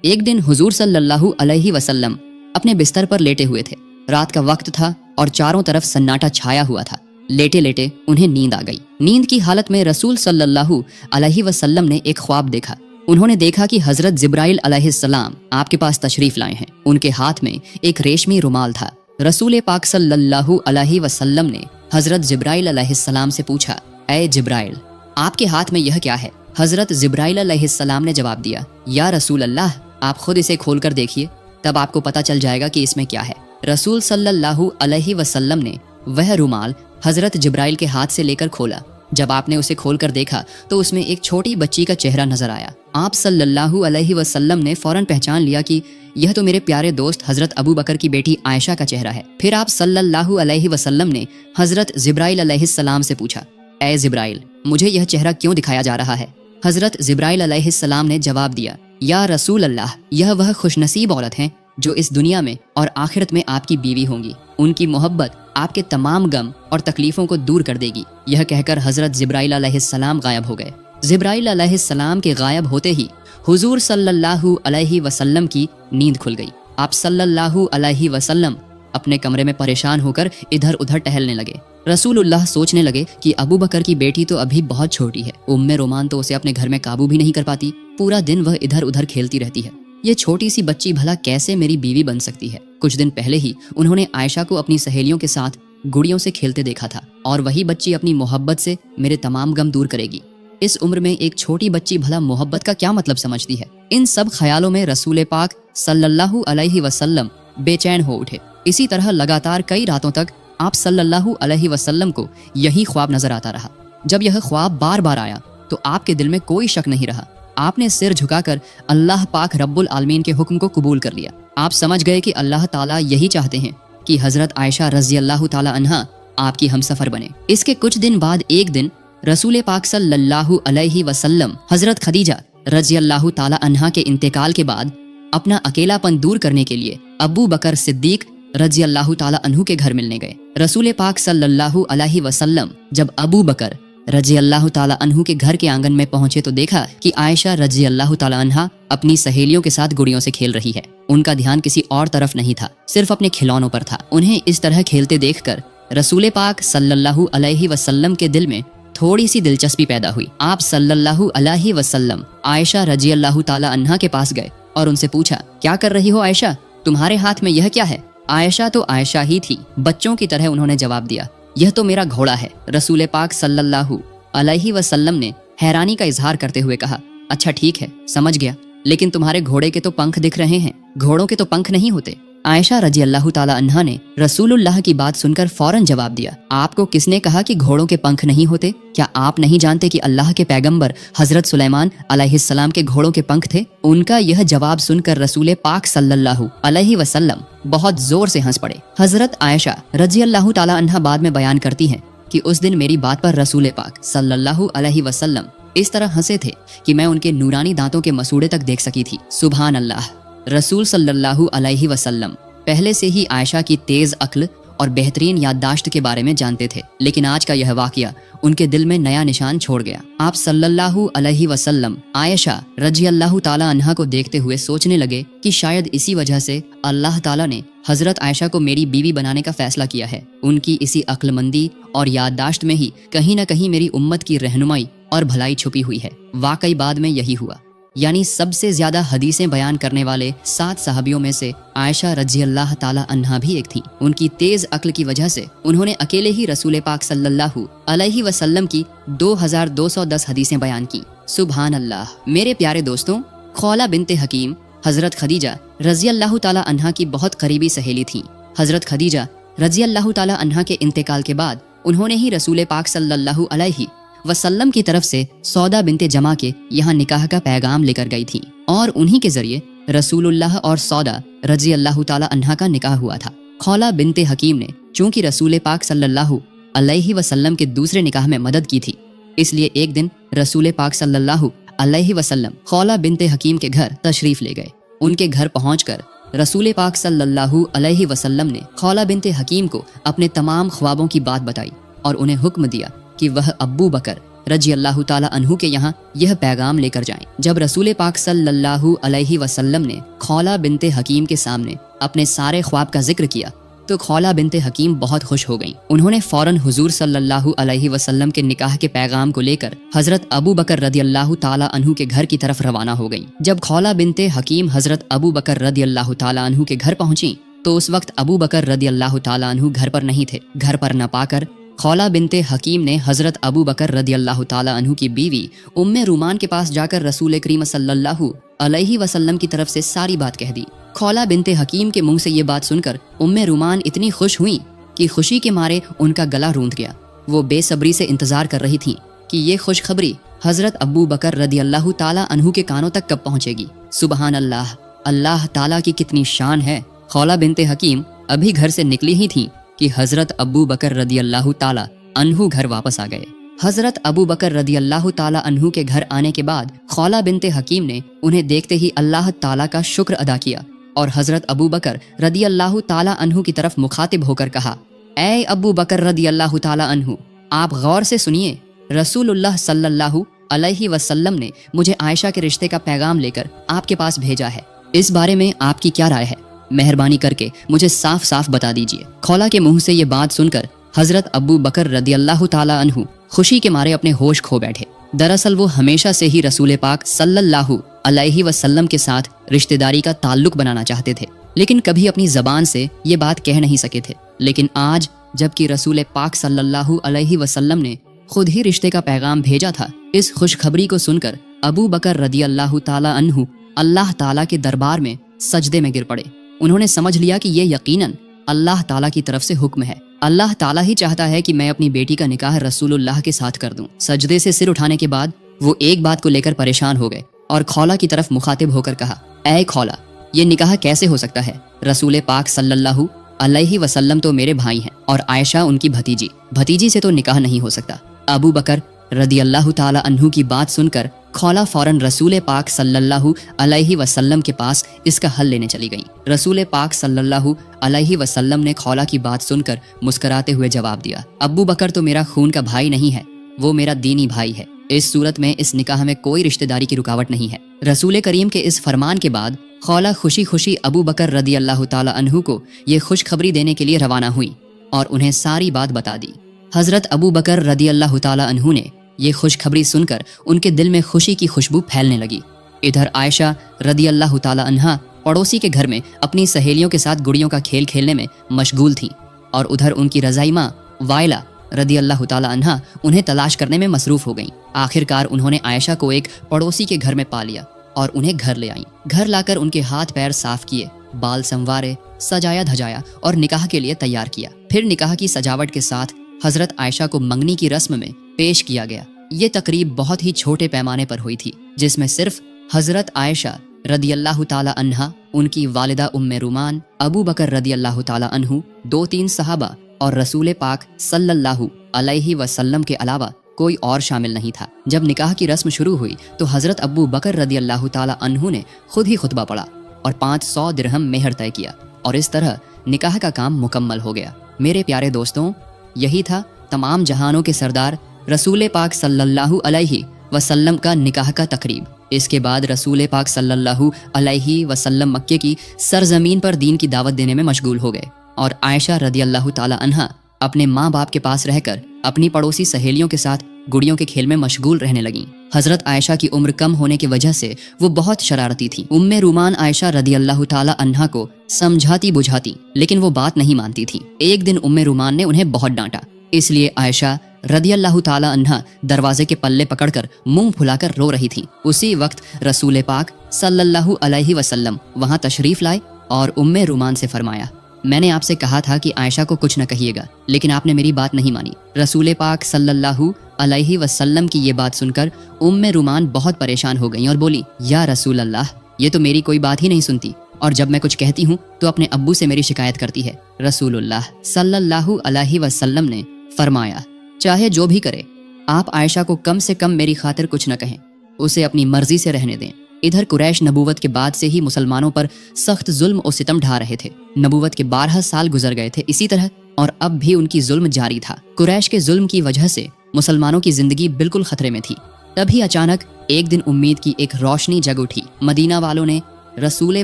ایک دن حضور صلی اللہ علیہ وسلم اپنے بستر پر لیٹے ہوئے تھے۔ رات کا وقت تھا اور چاروں طرف سناٹا چھایا ہوا تھا۔ لیٹے لیٹے انہیں نیند آ گئی۔ نیند کی حالت میں رسول صلی اللہ علیہ وسلم نے ایک خواب دیکھا۔ انہوں نے دیکھا کہ حضرت جبرائیل علیہ السلام آپ کے پاس تشریف لائے ہیں۔ ان کے ہاتھ میں ایک ریشمی رومال تھا۔ رسول پاک صلی اللہ علیہ وسلم نے حضرت جبرائیل علیہ السلام سے پوچھا، اے جبرائیل، آپ کے ہاتھ میں یہ کیا ہے؟ حضرت جبرائیل علیہ السلام نے جواب دیا، یا رسول اللہ، آپ خود اسے کھول کر دیکھیے، تب آپ کو پتہ چل جائے گا کہ اس میں کیا ہے۔ رسول صلی اللہ علیہ وسلم نے وہ رومال حضرت جبرائیل کے ہاتھ سے لے کر کھولا۔ جب آپ نے اسے کھول کر دیکھا تو اس میں ایک چھوٹی بچی کا چہرہ نظر آیا۔ آپ صلی اللہ علیہ وسلم نے فوراً پہچان لیا کہ یہ تو میرے پیارے دوست حضرت ابو بکر کی بیٹی عائشہ کا چہرہ ہے۔ پھر آپ صلی اللہ علیہ وسلم نے حضرت جبرائیل علیہ السلام سے پوچھا، اے جبرائیل، مجھے یہ چہرہ کیوں دکھایا جا رہا ہے؟ حضرت جبرائیل علیہ السلام نے جواب دیا، یا رسول اللہ، یہ وہ خوش نصیب عورت ہیں جو اس دنیا میں اور آخرت میں آپ کی بیوی ہوں گی۔ ان کی محبت آپ کے تمام غم اور تکلیفوں کو دور کر دے گی۔ یہ کہہ کر حضرت جبرائیل علیہ السلام غائب ہو گئے۔ جبرائیل علیہ السلام کے غائب ہوتے ہی حضور صلی اللہ علیہ وسلم کی نیند کھل گئی۔ آپ صلی اللہ علیہ وسلم اپنے کمرے میں پریشان ہو کر ادھر ادھر ٹہلنے لگے۔ رسول اللہ سوچنے لگے کہ ابو بکر کی بیٹی تو ابھی بہت چھوٹی ہے، ام رومان تو اسے اپنے گھر میں قابو بھی نہیں کر پاتی، پورا دن وہ ادھر ادھر کھیلتی رہتی ہے، یہ چھوٹی سی بچی بھلا کیسے میری بیوی بن سکتی ہے؟ کچھ دن پہلے ہی انہوں نے عائشہ کو اپنی سہیلیوں کے ساتھ گڑیوں سے کھیلتے دیکھا تھا، اور وہی بچی اپنی محبت سے میرے تمام غم دور کرے گی۔ اس عمر میں ایک چھوٹی بچی بھلا محبت کا کیا مطلب سمجھتی ہے؟ ان سب خیالوں میں رسول پاک صلی اللہ علیہ وسلم بے چین ہو اٹھے۔ اسی طرح لگاتار کئی راتوں تک آپ صلی اللہ علیہ وسلم کو یہی خواب نظر آتا رہا۔ جب یہ خواب بار بار آیا تو آپ کے دل میں کوئی شک نہیں رہا۔ آپ نے سر جھکا کر اللہ پاک رب العالمین کے حکم کو قبول کر لیا۔ آپ سمجھ گئے کہ اللہ تعالیٰ یہی چاہتے ہیں کہ حضرت عائشہ رضی اللہ تعالیٰ عنہا آپ کی ہمسفر بنے۔ اس کے کچھ دن بعد ایک دن رسول پاک صلی اللہ علیہ وسلم حضرت خدیجہ رضی اللہ تعالیٰ عنہا کے انتقال کے بعد اپنا اکیلا پن دور کرنے کے لیے ابو بکر صدیق رضی اللہ تعالیٰ عنہ کے گھر ملنے گئے۔ رسول پاک صلی اللہ علیہ وسلم جب ابو بکر رضی اللہ تعالیٰ عنہ کے گھر کے آنگن میں پہنچے تو دیکھا کہ عائشہ رضی اللہ تعالیٰ عنہا اپنی سہیلیوں کے ساتھ گڑیوں سے کھیل رہی ہے۔ ان کا دھیان کسی اور طرف نہیں تھا، صرف اپنے کھلونوں پر تھا۔ انہیں اس طرح کھیلتے دیکھ کر رسول پاک صلی اللہ علیہ وسلم کے دل میں تھوڑی سی دلچسپی پیدا ہوئی۔ آپ صلی اللہ علیہ وسلم عائشہ رضی اللہ تعالیٰ عنہا کے پاس گئے اور ان سے پوچھا، کیا کر رہی ہو عائشہ؟ تمہارے ہاتھ میں یہ کیا ہے؟ عائشہ تو عائشہ ہی تھی، بچوں کی طرح انہوں نے جواب دیا، یہ تو میرا گھوڑا ہے۔ رسول پاک صلی اللہ علیہ وسلم نے حیرانی کا اظہار کرتے ہوئے کہا، اچھا ٹھیک ہے، سمجھ گیا، لیکن تمہارے گھوڑے کے تو پنکھ دکھ رہے ہیں، گھوڑوں کے تو پنکھ نہیں ہوتے۔ عائشہ رضی اللہ تعالیٰ عنہا نے رسول اللہ کی بات سن کر فوراً جواب دیا، آپ کو کس نے کہا کہ گھوڑوں کے پنکھ نہیں ہوتے؟ کیا آپ نہیں جانتے کہ اللہ کے پیغمبر حضرت سلیمان علیہ السلام کے گھوڑوں کے پنکھ تھے؟ ان کا یہ جواب سن کر رسول پاک صلی اللہ علیہ وسلم بہت زور سے ہنس پڑے۔ حضرت عائشہ رضی اللہ تعالیٰ عنہا بعد میں بیان کرتی ہیں کہ اس دن میری بات پر رسول پاک صلی اللہ علیہ وسلم اس طرح ہنسے تھے کہ میں ان کے نورانی دانتوں کے مسوڑے تک دیکھ سکی تھی۔ سبحان اللہ! رسول صلی اللہ علیہ وسلم پہلے سے ہی عائشہ کی تیز عقل اور بہترین یادداشت کے بارے میں جانتے تھے، لیکن آج کا یہ واقعہ ان کے دل میں نیا نشان چھوڑ گیا۔ آپ صلی اللہ علیہ وسلم عائشہ رضی اللہ تعالیٰ عنہا کو دیکھتے ہوئے سوچنے لگے کہ شاید اسی وجہ سے اللہ تعالیٰ نے حضرت عائشہ کو میری بیوی بنانے کا فیصلہ کیا ہے۔ ان کی اسی عقل مندی اور یادداشت میں ہی کہیں نہ کہیں میری امت کی رہنمائی اور بھلائی چھپی ہوئی ہے۔ واقعی بعد میں یہی ہوا، یعنی سب سے زیادہ حدیثیں بیان کرنے والے 7 صحابیوں میں سے عائشہ رضی اللہ تعالیٰ عنہا بھی ایک تھی۔ ان کی تیز عقل کی وجہ سے انہوں نے اکیلے ہی رسول پاک صلی اللہ علیہ وسلم کی 2210 حدیثیں بیان کی۔ سبحان اللہ! میرے پیارے دوستوں، خولہ بنت حکیم حضرت خدیجہ رضی اللہ تعالیٰ عنہا کی بہت قریبی سہیلی تھیں۔ حضرت خدیجہ رضی اللہ تعالیٰ عنہا کے انتقال کے بعد انہوں نے ہی رسول پاک صلی اللہ علیہ وسلم کی طرف سے سودا بنت جمع کے یہاں نکاح کا پیغام لے کر گئی تھی، اور انہی کے ذریعے رسول اللہ اور سودا رضی اللہ تعالیٰ عنہا کا نکاح ہوا تھا۔ خولہ بنت حکیم نے چونکہ رسول پاک صلی اللہ علیہ وسلم کے دوسرے نکاح میں مدد کی تھی، اس لیے ایک دن رسول پاک صلی اللہ علیہ وسلم خولہ بنت حکیم کے گھر تشریف لے گئے۔ ان کے گھر پہنچ کر رسول پاک صلی اللہ علیہ وسلم نے خولہ بنت حکیم کو اپنے تمام خوابوں کی بات بتائی اور انہیں حکم دیا کہ وہ ابو بکر रजी अल्लाह ताला अन्हु के यहाँ यह पैगाम लेकर जाएं। जब रसूल पाक सल्लल्लाहु अलैहि वसल्लम ने खौला बिनते हकीम के सामने अपने सारे ख्वाब का जिक्र किया तो खौला बिनते हकीम बहुत खुश हो गईं। उन्होंने फौरन हुजूर सल्लल्लाहु अलैहि वसल्लम के निकाह के पैगाम को लेकर हजरत अबू बकर रदी अल्लाह ताला अन्हु के घर की तरफ रवाना हो गईं। जब खौला बिनते हकीम हजरत अबू बकर रदी अल्लाह ताला अन्हु के घर पहुंची तो उस वक्त अबू बकर रदी अल्लाह ताला अन्हु घर पर नहीं थे। घर पर न पाकर खौला बिनते हकीम ने हजरत अबू बकर रदी अल्लाह ताला अन्हु की बीवी उम्मे रूमान के पास जाकर रसूल करीम सल्लल्लाहु अलैहि वसल्लम की तरफ से सारी बात कह दी। खौला बिनते हकीम के मुंह से ये बात सुनकर उम्मे रूमान इतनी खुश हुई कि खुशी के मारे उनका गला रूंध गया। वो बेसब्री से इंतजार कर रही थीं कि ये खुशखबरी हजरत अबू बकर रदी अल्लाह ताला अन्हु के कानों तक कब पहुंचेगी। सुबहान अल्लाह, अल्लाह ताला की कितनी शान है। खौला बिनते हकीम अभी घर से निकली ही थीं कि हजरत अबू बकर रदी अल्लाह ताला अन्हु घर वापस आ गए। हजरत अबू बकर रदी अल्लाह ताला अन्हु के घर आने के बाद खौला बिनते हकीम ने उन्हें देखते ही अल्लाह ताला का शुक्र अदा किया और हजरत अबू बकर रदी अल्लाह ताला अन्हु की तरफ मुखातिब होकर कहा, ऐ अबू बकर रदी अल्लाह ताला अन्हु, आप गौर से सुनिए, रसूलुल्लाह सल्लल्लाहु अलैहि वसल्लम ने मुझे आयशा के रिश्ते का पैगाम लेकर आपके पास भेजा है। इस बारे में आपकी क्या राय है? मेहरबानी करके मुझे साफ साफ बता दीजिए। खौला के मुंह से ये बात सुनकर हजरत अबू बकर रदी अल्लाह ताला अन्हु खुशी के मारे अपने होश खो बैठे। दरअसल वो हमेशा से ही रसूल पाक सल्लल्लाहु अलैहि वसल्लम के साथ रिश्तेदारी का ताल्लुक बनाना चाहते थे, लेकिन कभी अपनी जबान से ये बात कह नहीं सके थे। लेकिन आज जबकि रसूल पाक सल्लल्लाहु अलैहि वसल्लम ने खुद ही रिश्ते का पैगाम भेजा था, इस खुशखबरी को सुनकर अबू बकर रदी अल्लाह ताला अन्हु अल्लाह ताला के दरबार में सजदे में गिर पड़े। उन्होंने समझ लिया कि ये यकीनन अल्लाह ताला की तरफ से हुक्म है। अल्लाह ताला ही चाहता है कि मैं अपनी बेटी का निकाह रसूलुल्लाह के साथ कर दूं। सजदे से सिर उठाने के बाद वो एक बात को लेकर परेशान हो गए और खौला की तरफ मुखातिब होकर कहा, ऐ खौला, ये निकाह कैसे हो सकता है? रसूल पाक सल्लल्लाहु अलैहि वसल्लम तो मेरे भाई हैं और आयशा उनकी भतीजी से तो निकाह नहीं हो सकता। अबू बकर रदी अल्लाह ताला अन्हु की बात सुनकर खौला फौरन रसूल पाक सल्लल्लाहु अलैहि वसल्लम के पास इसका हल लेने चली गई। रसूल पाक सल्लल्लाहु अलैहि वसल्लम ने खौला की बात सुनकर मुस्कुराते हुए जवाब दिया, अबू बकर तो मेरा खून का भाई नहीं है, वो मेरा दीनी भाई है। इस सूरत में इस निकाह में कोई रिश्तेदारी की रुकावट नहीं है। रसूल करीम के इस फरमान के बाद खौला खुशी खुशी अबू बकर रदी अल्लाह ताला अन्हु को ये खुशखबरी देने के लिए रवाना हुई और उन्हें सारी बात बता दी। हजरत अबू बकर रदी अल्लाह ताला अन्हु ने ये खुशखबरी सुनकर उनके दिल में खुशी की खुशबू फैलने लगी। इधर आयशा रदी अल्लाह ताला अन्हा पड़ोसी के घर में अपनी सहेलियों के साथ गुड़ियों का खेल खेलने में मशगूल थीं और उधर उनकी रज़ाई माँ वाइला रदी अल्लाह ताला अन्हा उन्हें तलाश करने में मसरूफ हो गईं। आखिरकार उन्होंने आयशा को एक पड़ोसी के घर में पा लिया और उन्हें घर ले आईं। घर लाकर उनके हाथ पैर साफ किए, बाल संवारे, सजाया धजाया और निकाह के लिए तैयार किया। फिर निकाह की सजावट के साथ हजरत आयशा को मंगनी की रस्म में पेश किया गया। ये तकरीब बहुत ही छोटे पैमाने पर हुई थी, जिसमें सिर्फ हजरत आयशा रदी अल्लाह ताला अन्हा, उनकी वालिदा उम्मे रूमान, अबू बकर रदी अल्लाह ताला अन्हु, 2-3 सहाबा और रसूल पाक सल्लल्लाहु अलैहि वसल्लम के अलावा कोई और शामिल नहीं था। जब निकाह की रस्म शुरू हुई तो हजरत अबू बकर रदी अल्लाह ताला अन्हु ने खुद ही खुतबा पढ़ा और 500 दिरहम मेहर तय किया और इस तरह निकाह का काम मुकम्मल हो गया। मेरे प्यारे दोस्तों, यही था तमाम जहानों के सरदार रसूल पाक सल्लल्लाहु अलैहि वसल्लम का निकाह का तकरीब। इसके बाद रसूल पाक सल्लल्लाहु अलैहि वसल्लम मक्के की सरजमीन पर दीन की दावत देने में मशगूल हो गए और आयशा रदी अल्लाह ताला अन्हा अपने माँ बाप के पास रहकर अपनी पड़ोसी सहेलियों के साथ गुड़ियों के खेल में मशगूल रहने लगीं। हजरत आयशा की उम्र कम होने की वजह से वो बहुत शरारती थी। उम्मे रूमान आयशा रदी अल्लाह ताला अन्हा को समझाती बुझाती, लेकिन वो बात नहीं मानती थी। एक दिन उम्मे रूमान ने उन्हें बहुत डांटा, इसलिए आयशा रदी अल्लाह ताला अन्हा दरवाजे के पल्ले पकड़कर मुंह फुलाकर रो रही थी। उसी वक्त रसूल पाक सल्लल्लाहु अलैहि वसल्लम वहां तशरीफ लाए और उम्मे रूमान से फरमाया, मैंने आपसे कहा था कि आयशा को कुछ न कहिएगा, लेकिन आपने मेरी बात नहीं मानी। रसूल पाक सल्लल्लाहु अलैहि वसल्लम की ये बात सुनकर उम्मे रूमान बहुत परेशान हो गईं और बोली, या रसूल अल्लाह, ये तो मेरी कोई बात ही नहीं सुनती और जब मैं कुछ कहती हूँ तो अपने अब्बू से मेरी शिकायत करती है। रसूलुल्लाह सल्लल्लाहु अलैहि वसल्लम ने फरमाया, चाहे जो भी करे, आप आयशा को कम से कम मेरी खातिर कुछ न कहें, उसे अपनी मर्जी से रहने दें। इधर कुरैश नबूवत के बाद से ही मुसलमानों पर सख्त जुल्म और सितम ढा रहे थे। नबूवत के 12 साल गुजर गए थे इसी तरह, और अब भी उनकी जुल्म जारी था। कुरैश के जुल्म की वजह से मुसलमानों की जिंदगी बिल्कुल खतरे में थी। तभी अचानक एक दिन उम्मीद की एक रोशनी जग उठी। मदीना वालों ने रसूल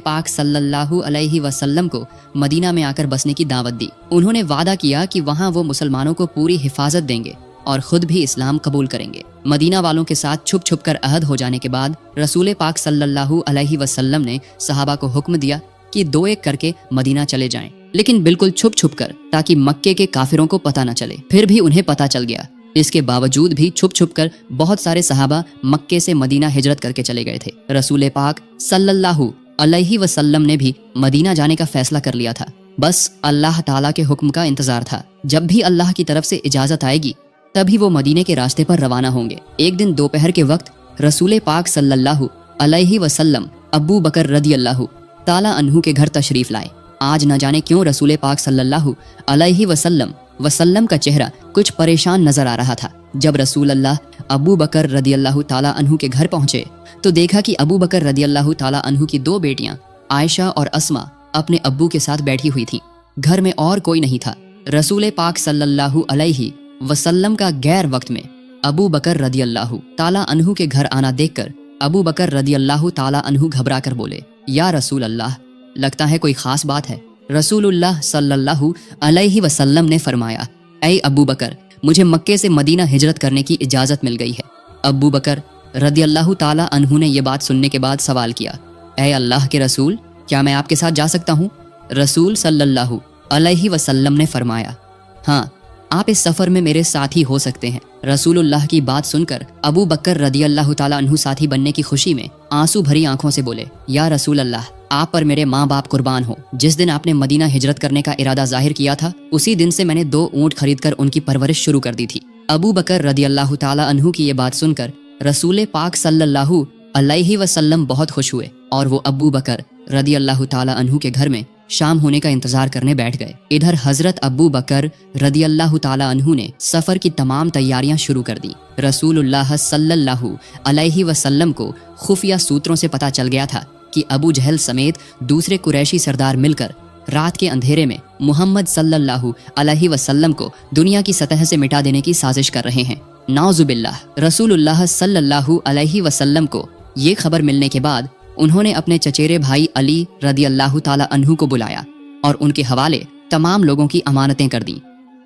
पाक सल्लल्लाहु अलैहि वसल्लम को मदीना में आकर बसने की दावत दी। उन्होंने वादा किया कि वहाँ वो मुसलमानों को पूरी हिफाजत देंगे और खुद भी इस्लाम कबूल करेंगे। मदीना वालों के साथ छुप छुप कर अहद हो जाने के बाद रसूल पाक सल्लल्लाहु अलैहि वसल्लम ने सहाबा को हुक्म दिया कि 2-1 करके मदीना चले जाएं, लेकिन बिल्कुल छुप छुप कर, ताकि मक्के के काफिरों को पता न चले। फिर भी उन्हें पता चल गया। इसके बावजूद भी छुप छुप कर बहुत सारे सहाबा मक्के से मदीना हिजरत करके चले गए थे। रसूल पाक सल्लल्लाहु अलैहि वसल्लम ने भी मदीना जाने का फैसला कर लिया था। बस अल्लाह ताला के हुक्म का इंतजार था। जब भी अल्लाह की तरफ से इजाजत आएगी तभी वो मदीने के रास्ते पर रवाना होंगे। एक दिन दोपहर के वक्त रसूल पाक सल्लल्लाहु अलैहि वसल्लम अबू बकर रदियल्लाहु ताला अन्हु के घर तशरीफ लाए। आज न जाने क्यों रसूल पाक सल्लल्लाहु अलैहि वसल्लम का चेहरा कुछ परेशान नजर आ रहा था। जब रसूल अल्लाह अबू बकर रदियल्लाहु ताला अन्हु के घर पहुंचे तो देखा कि अबू बकर रदियल्लाहु ताला अन्हु की 2 बेटियां आयशा और अस्मा अपने अब्बू के साथ बैठी हुई थीं। घर में और कोई नहीं था। रसूल पाक सल्लल्लाहु अलैहि वसल्लम का गैर वक्त में अबू बकर रदियल्लाहु ताला अन्हु के घर आना देखकर अबू बकर रदियल्लाहु ताला अन्हु घबरा कर बोले, या रसूल अल्लाह, लगता है कोई खास बात है। रसूलुल्लाह सल्लल्लाहु अलैहि वसल्लम ने फरमाया, ऐ अबू बकर, मुझे मक्के से मदीना हिजरत करने की इजाजत मिल गई है। अबू बकर रदियल्लाहु ताला अन्हु ने यह बात सुनने के बाद सवाल किया, ऐ अल्लाह के रसूल, क्या मैं आपके साथ जा सकता हूँ? रसूल सल्लल्लाहु अलैहि वसल्लम ने फरमाया, हाँ, आप इस सफर में मेरे साथी हो सकते हैं। रसूलुल्लाह की बात सुनकर अबू बकर रदियल्लाहु ताला अन्हु साथी बनने की खुशी में आंसू भरी आंखों से बोले, या रसूल अल्लाह, आप पर मेरे माँ बाप कुर्बान हो। जिस दिन आपने मदीना हिजरत करने का इरादा जाहिर किया था, उसी दिन से मैंने 2 ऊँट खरीद कर उनकी परवरिश शुरू कर दी थी। अबू बकर रदियल्लाहु ताला अन्हु की ये बात सुनकर रसूल पाक सल्लल्लाहु अलैहि वसल्लम बहुत खुश हुए और वो अबू बकर रदियल्लाहु ताला अन्हु के घर में शाम होने का इंतजार करने बैठ गए। इधर हजरत अबू बकर रदियल्लाहु ताला अन्हु ने सफर की तमाम तैयारियां शुरू कर दी। रसूलुल्लाह सल्लल्लाहु अलैहि वसल्लम को खुफिया सूत्रों से पता चल गया था कि अबू जहल समेत दूसरे कुरैशी सरदार मिलकर रात के अंधेरे में मोहम्मद सल्लल्लाहु अलैहि वसल्लम को दुनिया की सतह से मिटा देने की साजिश कर रहे हैं। नाउजुबिल्लाह। रसूलुल्लाह सल्लल्लाहु अलैहि वसल्लम को ये खबर मिलने के बाद उन्होंने अपने चचेरे भाई अली रदियल्लाहु ताला अन्हु को बुलाया और उनके हवाले तमाम लोगों की अमानतें कर दी।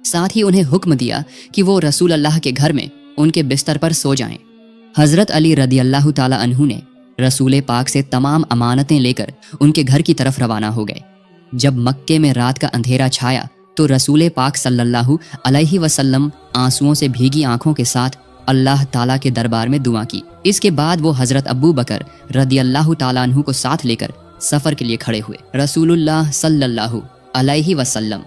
साथ ही उन्हें हुक्म दिया कि वो रसूल अल्लाह के घर में उनके बिस्तर पर सो जाएं। हजरत अली रदियल्लाहु ताला अन्हु ने रसूल पाक से तमाम अमानतें लेकर उनके घर की तरफ रवाना हो गए। जब मक्के में रात का अंधेरा छाया तो रसूल पाक सल्लल्लाहु अलैहि वसल्लम आंसुओं से भीगी आंखों के साथ अल्लाह ताला के दरबार में दुआ की। इसके बाद वो हजरत अबू बकर रदियल्लाहु ताला अन्हु को साथ लेकर सफर के लिए खड़े हुए। रसूलुल्लाह सल्लल्लाहु अलैहि वसल्लम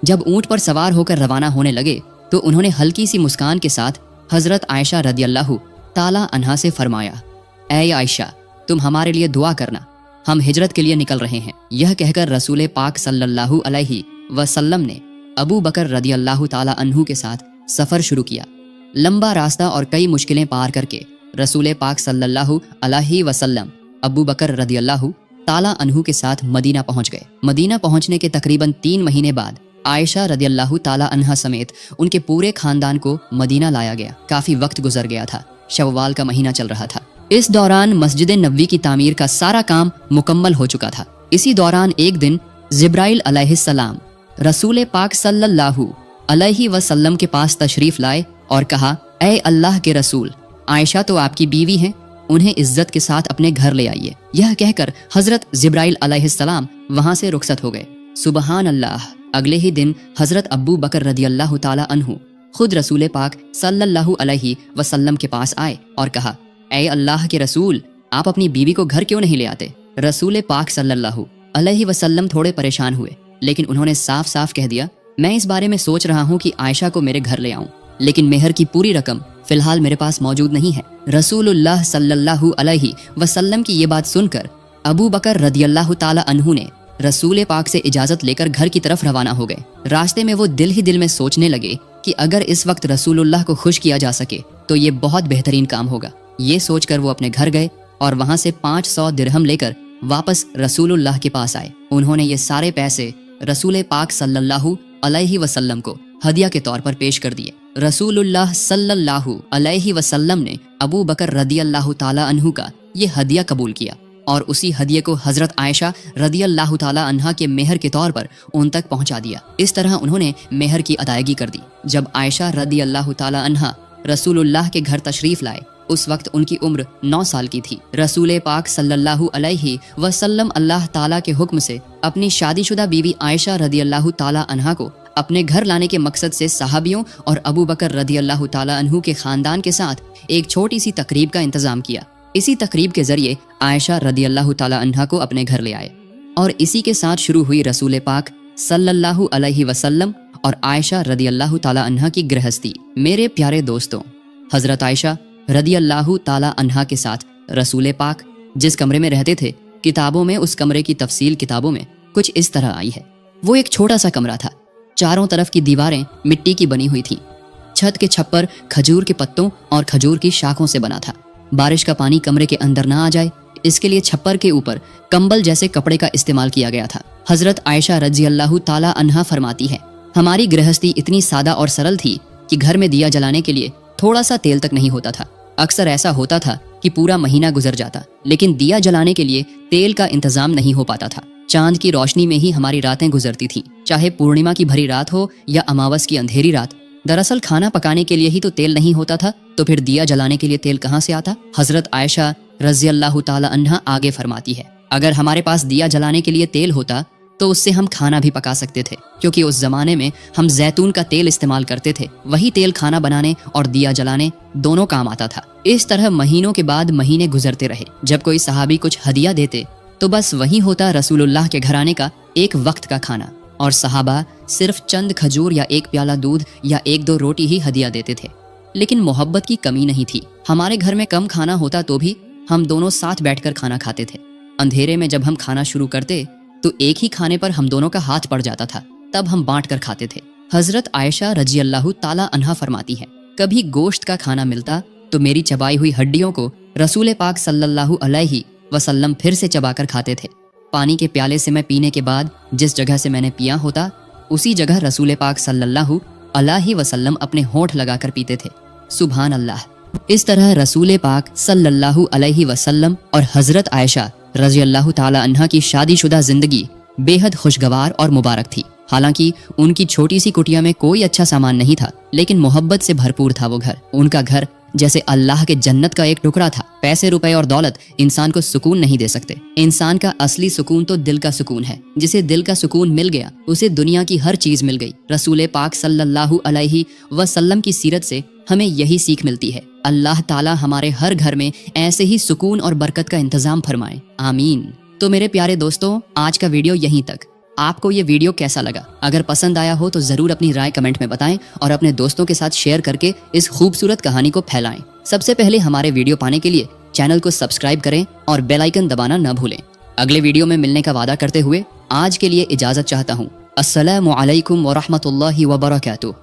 जब ऊंट पर सवार होकर रवाना होने लगे तो उन्होंने हल्की सी मुस्कान के साथ हजरत आयशा रदियल्लाहु ताला अन्हा से फरमाया, ऐ आयशा, तुम हमारे लिए दुआ करना, हम हिजरत के लिए निकल रहे हैं। यह कहकर रसूल पाक सल्लल्लाहु अलैहि वसल्लम ने अबू बकर रदियल्लाहु ताला अन्हु के साथ सफर शुरू किया। लंबा रास्ता और कई मुश्किलें पार करके रसूल पाक सल्लल्लाहु अलैहि वसल्लम अबू बकर रदियल्लाहु ताला अन्हु के साथ मदीना पहुंच गए। मदीना पहुंचने के तकरीबन 3 महीने बाद आयशा रदियल्लाहु ताला अन्हा समेत उनके पूरे खानदान को मदीना लाया गया। काफी वक्त गुजर गया था। शव्वाल का महीना चल रहा था। इस दौरान मस्जिद नबवी की तामीर का सारा काम मुकम्मल हो चुका था। इसी दौरान एक दिन जिब्राइल अलैहिस्सलाम रसूल पाक सल्लल्लाहु अलैहि वसल्लम के पास तशरीफ लाए और कहा, ऐ अल्लाह के रसूल, आयशा तो आपकी बीवी हैं, उन्हें इज्जत के साथ अपने घर ले आइए। यह कहकर हजरत जिब्राइल अलैहिस्सलाम वहां से रुखसत हो गए। सुबहान अल्लाह। अगले ही दिन हजरत अबू बकर रदियल्लाहु ताला अन्हु खुद रसूल पाक सल्लल्लाहु अलैहि वसल्लम के पास आए और कहा, ऐ अल्लाह के रसूल, आप अपनी बीवी को घर क्यों नहीं ले आते? रसूल पाक सल्लल्लाहु अलैहि वसल्लम थोड़े परेशान हुए, लेकिन उन्होंने साफ साफ कह दिया, मैं इस बारे में सोच रहा हूँ कि आयशा को मेरे घर ले आऊं, लेकिन मेहर की पूरी रकम फिलहाल मेरे पास मौजूद नहीं है। रसूलुल्लाह सल्लल्लाहु अलैहि वसल्लम की ये बात सुनकर अबू बकर रदियल्लाहु ताला अन्हु ने रसूल पाक से इजाजत लेकर घर की तरफ रवाना हो गए। रास्ते में वो दिल ही दिल में सोचने लगे कि अगर इस वक्त रसूलुल्लाह को खुश किया जा सके तो ये बहुत बेहतरीन काम होगा। ये सोचकर वो अपने घर गए और वहां से 500 दिरहम लेकर वापस रसूलुल्लाह के पास आए। उन्होंने ये सारे पैसे रसूल पाक सल्लल्लाहु अलैहि वसल्लम को हदिया के तौर पर पेश कर दिए। रसूलुल्लाह सल्लल्लाहु अलैहि वसल्लम ने अबू बकर रदी अल्लाह ताला अन्हु का ये हदिया कबूल किया और उसी हदिये को हजरत आयशा रदी अल्लाह ताला अन्हा के मेहर के तौर पर उन तक पहुंचा दिया। इस तरह उन्होंने मेहर की अदायगी कर दी। जब आयशा रदी अल्लाह ताला अन्हा रसूलुल्लाह के घर तशरीफ लाए, उस वक्त उनकी उम्र 9 साल की थी। रसूल पाक सल्लल्लाहु अलैहि वसल्लम अल्लाह ताला के हुक्म से अपनी शादीशुदा बीवी आयशा रदी अल्लाह ताला अन्हा को अपने घर लाने के मकसद से सहाबियों और अबू बकर रदी अल्लाह ताला अन्हु के खानदान के साथ एक छोटी सी तकरीब का इंतजाम किया। इसी तकरीब के जरिए आयशा रदी अल्लाह ताला अन्हा को अपने घर ले आए और इसी के साथ शुरू हुई रसूल पाक सल्लल्लाहु अलैहि वसल्लम और आयशा रदी अल्लाह ताला अन्हा की गृहस्थी। मेरे प्यारे दोस्तों, हजरत आयशा रदी अल्लाह ताला अन्हा के साथ रसूल पाक जिस कमरे में रहते थे, किताबों में उस कमरे की तफसील किताबों में कुछ इस तरह आई है। वो एक छोटा सा कमरा था। चारों तरफ की दीवारें मिट्टी की बनी हुई थीं। छत के छप्पर खजूर के पत्तों और खजूर की शाखों से बना था। बारिश का पानी कमरे के अंदर ना आ जाए, इसके लिए छप्पर के ऊपर कंबल जैसे कपड़े का इस्तेमाल किया गया था। हजरत आयशा रजी अल्लाह ताला अन्हा फरमाती है, हमारी गृहस्थी इतनी सादा और सरल थी कि घर में दिया जलाने के लिए थोड़ा सा तेल तक नहीं होता था। अक्सर ऐसा होता था कि पूरा महीना गुजर जाता, लेकिन दिया जलाने के लिए तेल का इंतजाम नहीं हो पाता था। चांद की रोशनी में ही हमारी रातें गुजरती थीं, चाहे पूर्णिमा की भरी रात हो या अमावस की अंधेरी रात। दरअसल खाना पकाने के लिए ही तो तेल नहीं होता था, तो फिर दिया जलाने के लिए तेल कहाँ से आता? हजरत आयशा रजी अल्लाह ताला अन्हा आगे फरमाती है, अगर हमारे पास दिया जलाने के लिए तेल होता तो उससे हम खाना भी पका सकते थे, क्योंकि उस जमाने में हम जैतून का तेल इस्तेमाल करते थे। वही तेल खाना बनाने और दिया जलाने दोनों काम आता था। इस तरह महीनों के बाद महीने गुजरते रहे। जब कोई सहाबी कुछ हदिया देते तो बस वही होता रसूलुल्लाह के घराने का एक वक्त का खाना, और सहाबा सिर्फ चंद खजूर या एक प्याला दूध या 1-2 रोटी ही हदिया देते थे। लेकिन मोहब्बत की कमी नहीं थी। हमारे घर में कम खाना होता तो भी हम दोनों साथ बैठकर खाना खाते थे। अंधेरे में जब हम खाना शुरू करते तो एक ही खाने पर हम दोनों का हाथ पड़ जाता था, तब हम बांट कर खाते थे। हजरत आयशा रजी अल्लाह ताला अन्हा फरमाती है, कभी गोश्त का खाना मिलता तो मेरी चबाई हुई हड्डियों को रसूल पाक सल्लल्लाहु अलैहि वसल्लम फिर से चबाकर खाते थे। पानी के प्याले से मैं पीने के बाद जिस जगह से मैंने पिया होता, उसी जगह रसूल पाक सल्लल्लाहु अलैहि वसल्लम अपने होंठ लगाकर पीते थे। सुभान अल्लाह। इस तरह रसूल पाक सल्लल्लाहु अलैहि वसल्लम और हजरत आयशा रजी अल्लाह ताला अन्हा की शादीशुदा जिंदगी बेहद खुशगवार और मुबारक थी। हालांकि उनकी छोटी सी कुटिया में कोई अच्छा सामान नहीं था, लेकिन मोहब्बत से भरपूर था वो घर। उनका घर जैसे अल्लाह के जन्नत का एक टुकड़ा था। पैसे रुपए और दौलत इंसान को सुकून नहीं दे सकते। इंसान का असली सुकून तो दिल का सुकून है। जिसे दिल का सुकून मिल गया, उसे दुनिया की हर चीज मिल गई। रसूल पाक सल्लल्लाहु अलैहि वसल्लम की सीरत से हमें यही सीख मिलती है। अल्लाह ताला हमारे हर घर में ऐसे ही सुकून और बरकत का इंतजाम फरमाए, आमीन। तो मेरे प्यारे दोस्तों, आज का वीडियो यहीं तक। आपको ये वीडियो कैसा लगा? अगर पसंद आया हो तो जरूर अपनी राय कमेंट में बताएं और अपने दोस्तों के साथ शेयर करके इस खूबसूरत कहानी को फैलाएं। सबसे पहले हमारे वीडियो पाने के लिए चैनल को सब्सक्राइब करें और बेल आइकन दबाना न भूलें। अगले वीडियो में मिलने का वादा करते हुए आज के लिए इजाजत चाहता हूँ। अस्सलामु अलैकुम व रहमतुल्लाहि व बरकातुहू।